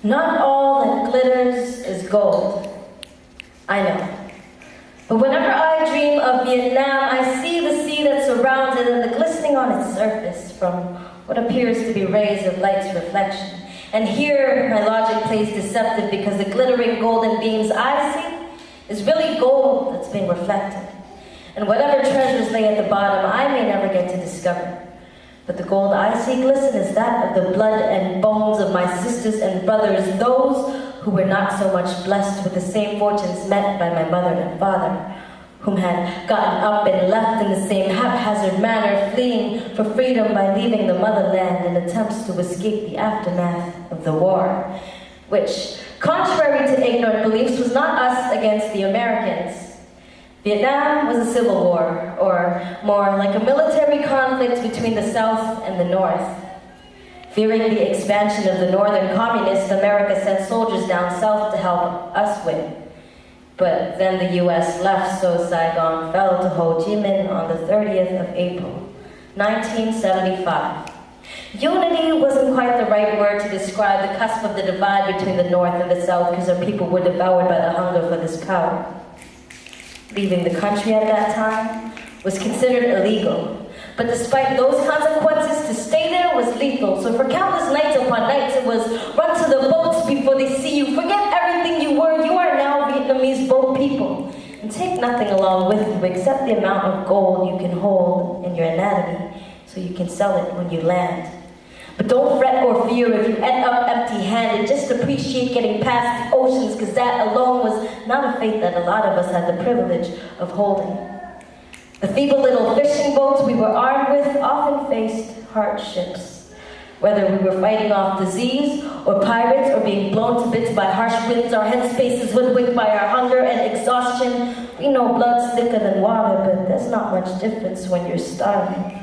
Not all that glitters is gold. I know. But whenever I dream of Vietnam, I see the sea that surrounds it and the glistening on its surface from what appears to be rays of light's reflection. And here, my logic plays deceptive because the glittering golden beams I see is really gold that's being reflected. And whatever treasures lay at the bottom, I may never get to discover. But the gold I see glisten is that of the blood and bones of my sisters and brothers, those who were not so much blessed with the same fortunes met by my mother and father, whom had gotten up and left in the same haphazard manner, fleeing for freedom by leaving the motherland in attempts to escape the aftermath of the war, which, contrary to ignorant beliefs, was not us against the Americans. Vietnam was a civil war, or more like a military conflict between the South and the North. Fearing the expansion of the Northern communists, America sent soldiers down south to help us win. But then the U.S. left, so Saigon fell to Ho Chi Minh on the 30th of April, 1975. Unity wasn't quite the right word to describe the cusp of the divide between the North and the South, because our people were devoured by the hunger for this power. Leaving the country at that time was considered illegal. But despite those consequences, to stay there was lethal. So for countless nights upon nights, it was run to the boats before they see you. Forget everything you were. You are now Vietnamese boat people. And take nothing along with you except the amount of gold you can hold in your anatomy so you can sell it when you land. But don't fret or fear if you end up empty-handed. Just appreciate getting past the oceans, because that alone was not a fate that a lot of us had the privilege of holding. The feeble little fishing boats we were armed with often faced hardships. Whether we were fighting off disease, or pirates, or being blown to bits by harsh winds, our headspaces hoodwinked by our hunger and exhaustion. We know blood's thicker than water, but there's not much difference when you're starving.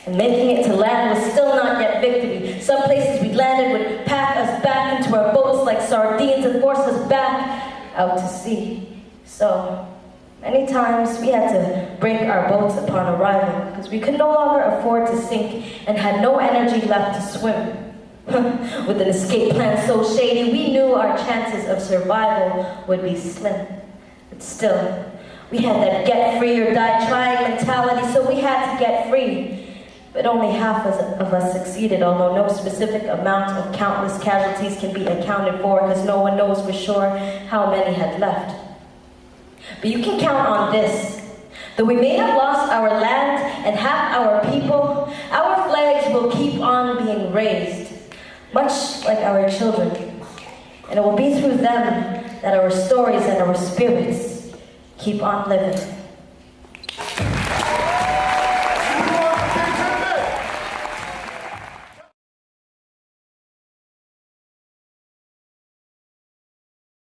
And making it to land was still not yet victory. Some places we landed would pack us back into our boats like sardines and force us back out to sea. So, many times we had to break our boats upon arrival because we could no longer afford to sink and had no energy left to swim. With an escape plan so shady, we knew our chances of survival would be slim. But still, we had that get free or die trying mentality, so we had to get free. But only half of us succeeded, although no specific amount of countless casualties can be accounted for because no one knows for sure how many had left. But you can count on this. Though we may have lost our land and half our people, our flags will keep on being raised, much like our children. And it will be through them that our stories and our spirits keep on living.